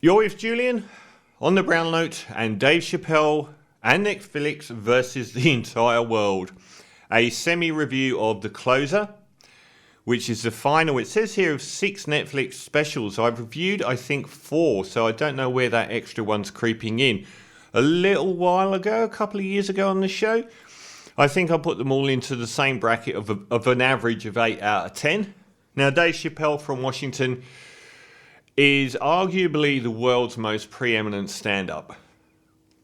You're with Julian on the Brown Note and Dave Chappelle and Netflix versus the entire world. A semi-review of The Closer, which is the final, it says here, of 6 Netflix specials. I've reviewed, I think, 4, so I don't know where that extra one's creeping in. A little while ago, a couple of years ago on the show, I think I put them all into the same bracket of an average of 8 out of 10. Now, Dave Chappelle from Washington is arguably the world's most preeminent stand-up.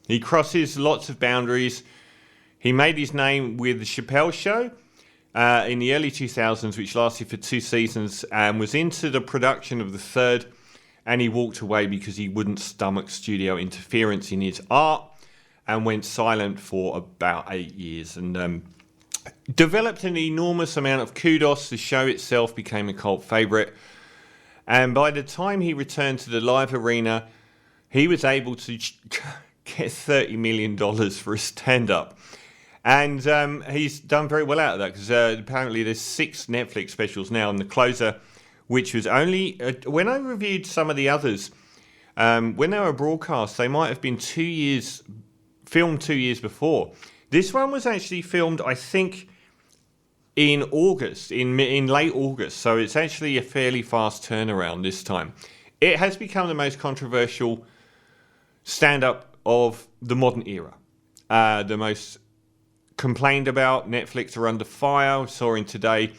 He crosses lots of boundaries. He made his name with the Chappelle Show in the early 2000s, which lasted for 2 seasons, and was into the production of the 3rd, and he walked away because he wouldn't stomach studio interference in his art and went silent for about 8 years and developed an enormous amount of kudos. The show itself became a cult favorite. And by the time he returned to the live arena, he was able to get $30 million for a stand-up. And he's done very well out of that, because apparently there's 6 Netflix specials now. And The Closer, which was only... when I reviewed some of the others, when they were broadcast, they might have been filmed 2 years before. This one was actually filmed, I think, in August, in late August, so it's actually a fairly fast turnaround this time. It has become the most controversial stand-up of the modern era. The most complained about. Netflix are under fire. I saw in today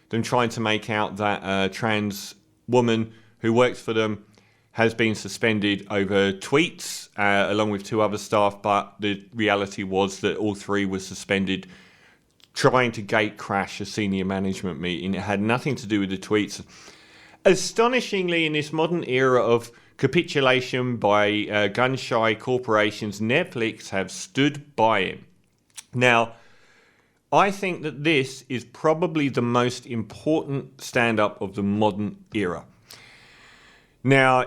them trying to make out that trans woman who works for them has been suspended over tweets, along with 2 other staff, but the reality was that all 3 were suspended trying to gate crash a senior management meeting. It had nothing to do with the tweets. Astonishingly, in this modern era of capitulation by gun-shy corporations, Netflix have stood by him. Now, I think that this is probably the most important stand-up of the modern era. Now,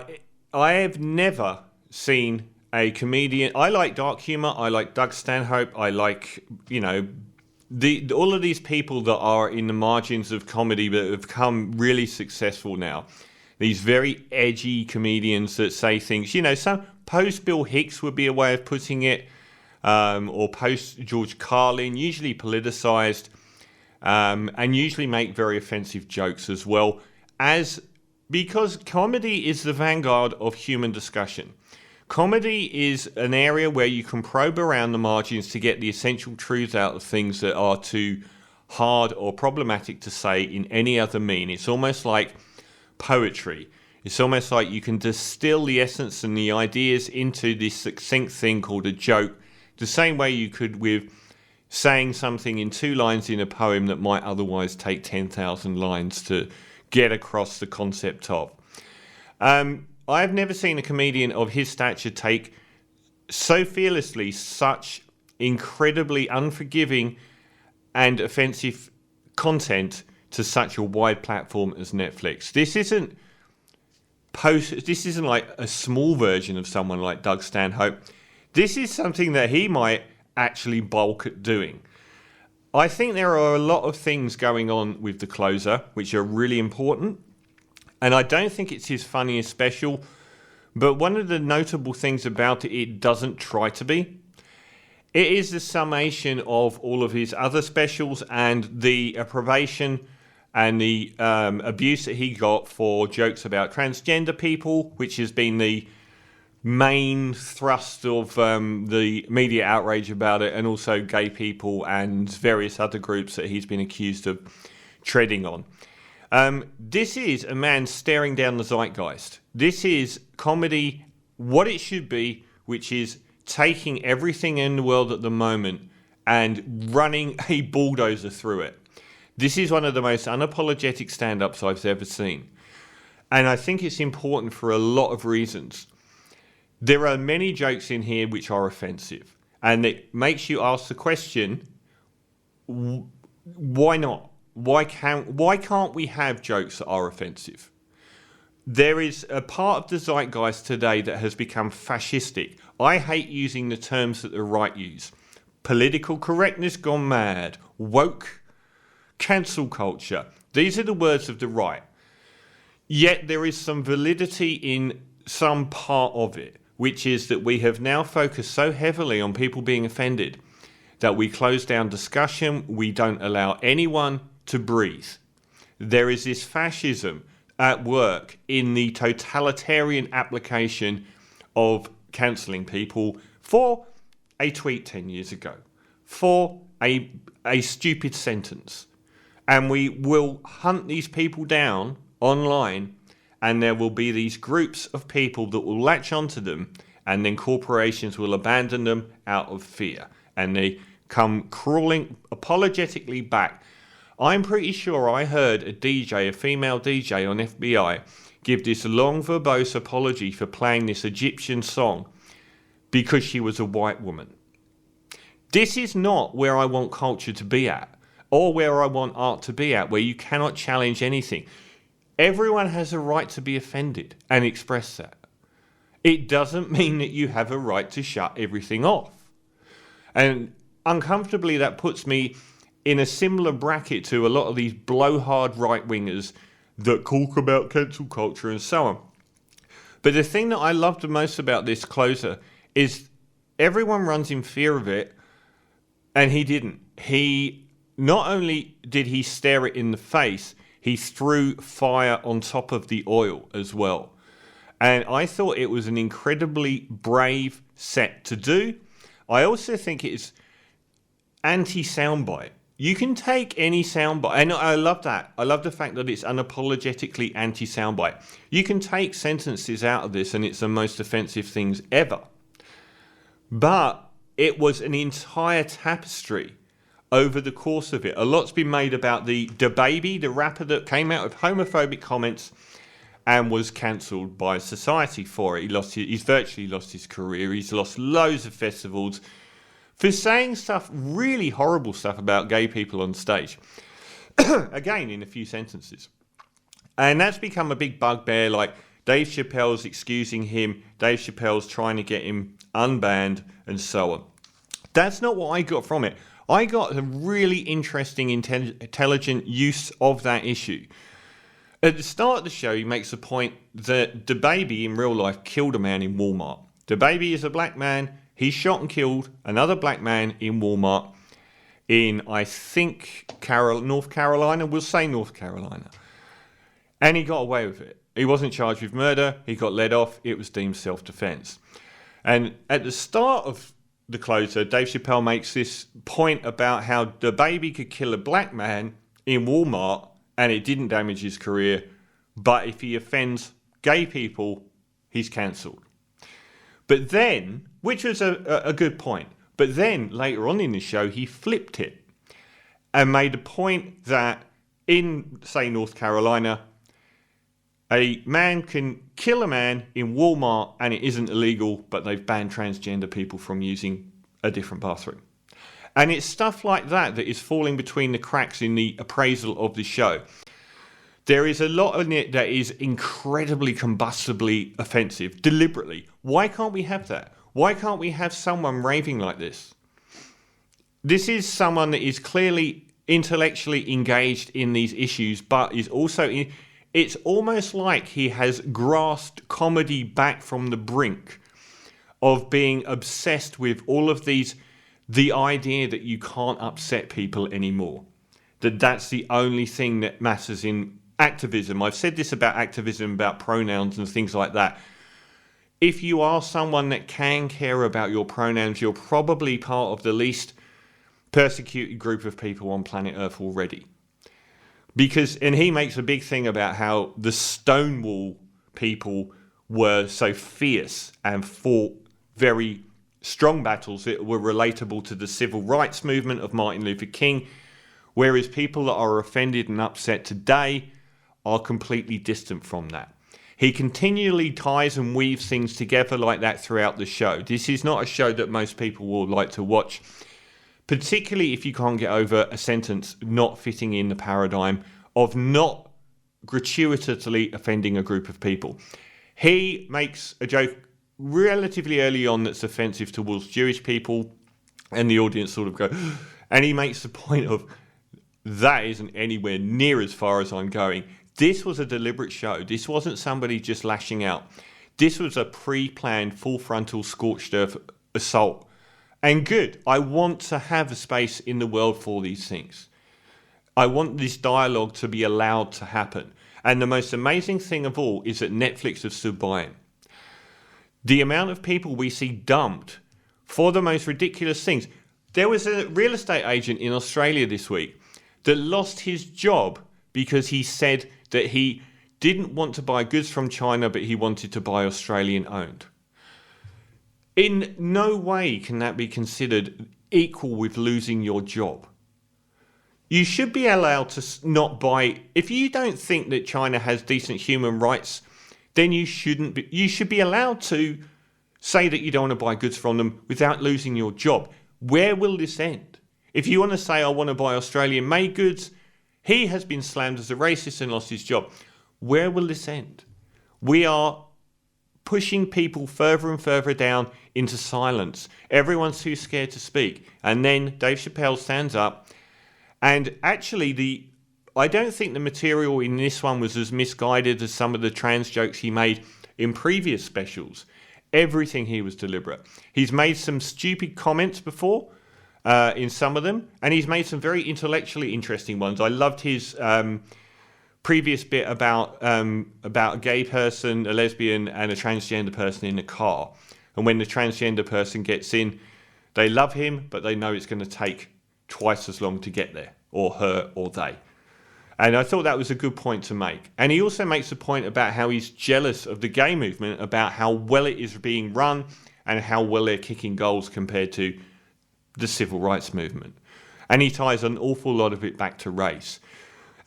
I have never seen a comedian... I like dark humour. I like Doug Stanhope. I like, all of these people that are in the margins of comedy but have become really successful now. These very edgy comedians that say things, some post-Bill Hicks would be a way of putting it, or post-George Carlin, usually politicised, and usually make very offensive jokes as well, because comedy is the vanguard of human discussion. Comedy is an area where you can probe around the margins to get the essential truths out of things that are too hard or problematic to say in any other mean. It's almost like poetry. It's almost like you can distill the essence and the ideas into this succinct thing called a joke, the same way you could with saying something in 2 lines in a poem that might otherwise take 10,000 lines to get across the concept of. I've never seen a comedian of his stature take so fearlessly such incredibly unforgiving and offensive content to such a wide platform as Netflix. This isn't like a small version of someone like Doug Stanhope. This is something that he might actually bulk at doing. I think there are a lot of things going on with The Closer which are really important. And I don't think it's his funniest special, but one of the notable things about it, it doesn't try to be. It is the summation of all of his other specials and the approbation and the abuse that he got for jokes about transgender people, which has been the main thrust of the media outrage about it, and also gay people and various other groups that he's been accused of treading on. This is a man staring down the zeitgeist. This is comedy, what it should be, which is taking everything in the world at the moment and running a bulldozer through it. This is one of the most unapologetic stand-ups I've ever seen. And I think it's important for a lot of reasons. There are many jokes in here which are offensive. And it makes you ask the question, why not? Why can't we have jokes that are offensive? There is a part of the zeitgeist today that has become fascistic. I hate using the terms that the right use. Political correctness gone mad. Woke. Cancel culture. These are the words of the right. Yet there is some validity in some part of it, which is that we have now focused so heavily on people being offended that we close down discussion, we don't allow anyone to breathe. There is this fascism at work in the totalitarian application of cancelling people for a tweet 10 years ago, for a stupid sentence. And we will hunt these people down online, and there will be these groups of people that will latch onto them, and then corporations will abandon them out of fear. And they come crawling apologetically back. I'm pretty sure I heard a female DJ on FBI, give this long verbose apology for playing this Egyptian song because she was a white woman. This is not where I want culture to be at, or where I want art to be at, where you cannot challenge anything. Everyone has a right to be offended and express that. It doesn't mean that you have a right to shut everything off. And uncomfortably, that puts me in a similar bracket to a lot of these blowhard right-wingers that talk about cancel culture and so on. But the thing that I love the most about this closer is everyone runs in fear of it, and he didn't. He not only did he stare it in the face, he threw fire on top of the oil as well. And I thought it was an incredibly brave set to do. I also think it is anti-soundbite. You can take any soundbite, and I love that. I love the fact that it's unapologetically anti-soundbite. You can take sentences out of this and it's the most offensive things ever. But it was an entire tapestry over the course of it. A lot's been made about the DaBaby, the rapper that came out with homophobic comments and was cancelled by society for it. He's virtually lost his career. He's lost loads of festivals for saying stuff, really horrible stuff about gay people on stage. Again, in a few sentences. And that's become a big bugbear, like Dave Chappelle's excusing him, Dave Chappelle's trying to get him unbanned, and so on. That's not what I got from it. I got a really interesting, intelligent use of that issue. At the start of the show, he makes the point that DaBaby in real life killed a man in Walmart. DaBaby is a black man. He shot and killed another black man in Walmart in, I think, North Carolina. We'll say North Carolina. And he got away with it. He wasn't charged with murder. He got let off. It was deemed self-defense. And at the start of the closer, Dave Chappelle makes this point about how DaBaby could kill a black man in Walmart and it didn't damage his career. But if he offends gay people, he's cancelled. But then, which was a good point, but then later on in the show, he flipped it and made a point that in, say, North Carolina, a man can kill a man in Walmart and it isn't illegal, but they've banned transgender people from using a different bathroom. And it's stuff like that that is falling between the cracks in the appraisal of the show. There is a lot in it that is incredibly combustibly offensive, deliberately. Why can't we have that? Why can't we have someone raving like this? This is someone that is clearly intellectually engaged in these issues, but is also... It's almost like he has grasped comedy back from the brink of being obsessed with all of these... The idea that you can't upset people anymore. That's the only thing that matters in activism. I've said this about activism, about pronouns and things like that. If you are someone that can care about your pronouns, you're probably part of the least persecuted group of people on planet Earth already. And he makes a big thing about how the Stonewall people were so fierce and fought very strong battles that were relatable to the civil rights movement of Martin Luther King, whereas people that are offended and upset today are completely distant from that. He continually ties and weaves things together like that throughout the show. This is not a show that most people will like to watch, particularly if you can't get over a sentence not fitting in the paradigm of not gratuitously offending a group of people. He makes a joke relatively early on that's offensive towards Jewish people, and the audience sort of go, and he makes the point of, that isn't anywhere near as far as I'm going. This was a deliberate show. This wasn't somebody just lashing out. This was a pre-planned full frontal scorched earth assault. And good. I want to have a space in the world for these things. I want this dialogue to be allowed to happen. And the most amazing thing of all is that Netflix have stood by him. The amount of people we see dumped for the most ridiculous things. There was a real estate agent in Australia this week that lost his job because he said that he didn't want to buy goods from China, but he wanted to buy Australian owned. In no way can that be considered equal with losing your job. You should be allowed to not buy. If you don't think that China has decent human rights, then you shouldn't be. You should be allowed to say that you don't want to buy goods from them without losing your job. Where will this end? If you want to say, I want to buy Australian made goods, he has been slammed as a racist and lost his job. Where will this end? We are pushing people further and further down into silence. Everyone's too scared to speak. And then Dave Chappelle stands up. And actually, I don't think the material in this one was as misguided as some of the trans jokes he made in previous specials. Everything here was deliberate. He's made some stupid comments before in some of them. And he's made some very intellectually interesting ones. I loved his previous bit about a gay person, a lesbian, and a transgender person in a car. And when the transgender person gets in, they love him, but they know it's going to take twice as long to get there, or her, or they. And I thought that was a good point to make. And he also makes a point about how he's jealous of the gay movement, about how well it is being run, and how well they're kicking goals compared to the civil rights movement. And he ties an awful lot of it back to race.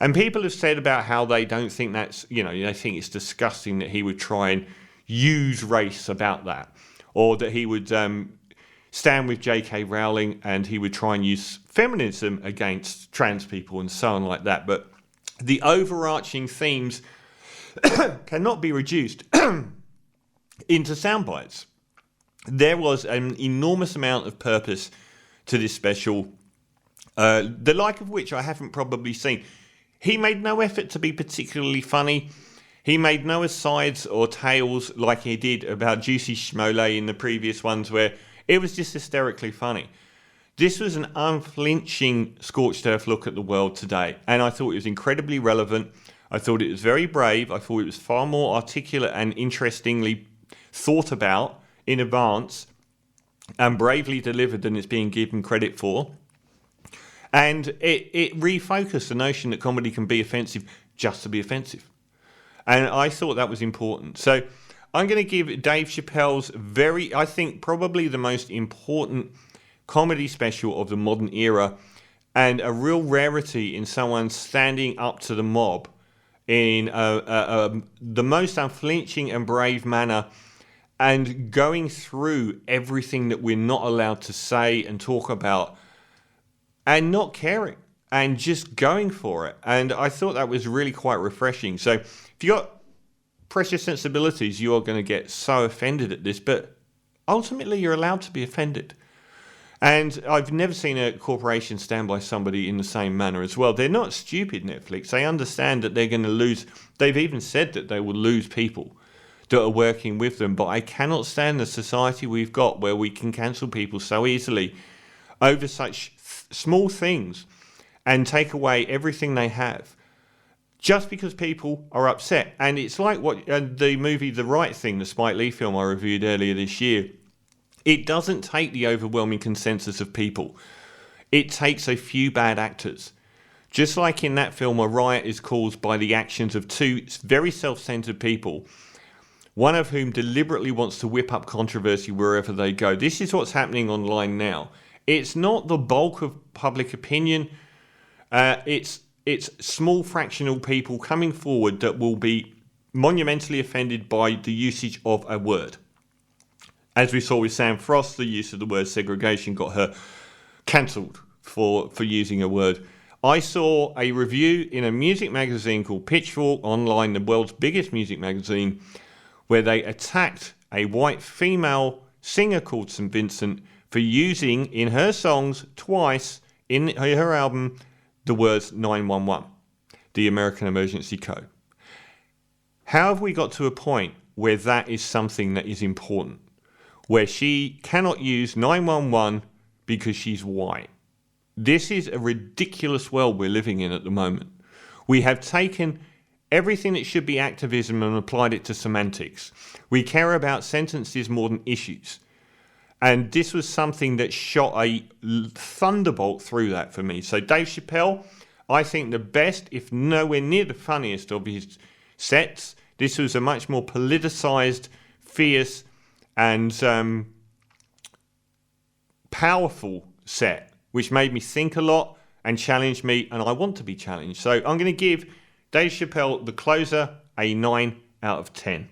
And people have said about how they don't think that's, they think it's disgusting that he would try and use race about that. Or that he would stand with J.K. Rowling and he would try and use feminism against trans people and so on like that. But the overarching themes cannot be reduced into sound bites. There was an enormous amount of purpose to this special, the like of which I haven't probably seen. He made no effort to be particularly funny. He made no asides or tales like he did about Juicy Schmole in the previous ones, where it was just hysterically funny. This was an unflinching scorched earth look at the world today, and I thought it was incredibly relevant. I thought it was very brave. I thought it was far more articulate and interestingly thought about in advance and bravely delivered than it's being given credit for. And it refocused the notion that comedy can be offensive just to be offensive. And I thought that was important. So I'm going to give Dave Chappelle's I think probably the most important comedy special of the modern era, and a real rarity in someone standing up to the mob in the most unflinching and brave manner, and going through everything that we're not allowed to say and talk about, and not caring, and just going for it. And I thought that was really quite refreshing. So if you got precious sensibilities, you are going to get so offended at this, but ultimately you're allowed to be offended. And I've never seen a corporation stand by somebody in the same manner as well. They're not stupid, Netflix. They understand that they're going to lose. They've even said that they will lose people that are working with them. But I cannot stand the society we've got where we can cancel people so easily over such small things and take away everything they have just because people are upset. And it's like what the movie The Right Thing, the Spike Lee film I reviewed earlier this year. It doesn't take the overwhelming consensus of people. It takes a few bad actors. Just like in that film, a riot is caused by the actions of two very self-centered people, one of whom deliberately wants to whip up controversy wherever they go. This is what's happening online now. It's not the bulk of public opinion. It's small fractional people coming forward that will be monumentally offended by the usage of a word. As we saw with Sam Frost, the use of the word segregation got her cancelled for using a word. I saw a review in a music magazine called Pitchfork Online, the world's biggest music magazine, where they attacked a white female singer called St. Vincent for using in her songs twice in her album the words 911, the American Emergency Code. How have we got to a point where that is something that is important, where she cannot use 911 because she's white. This is a ridiculous world we're living in at the moment. We have taken everything that should be activism and applied it to semantics. We care about sentences more than issues. And this was something that shot a thunderbolt through that for me. So Dave Chappelle, I think the best, if nowhere near the funniest of his sets. This was a much more politicized, fierce, and powerful set, which made me think a lot and challenged me, and I want to be challenged. So I'm going to give Dave Chappelle, The Closer, a 9 out of 10.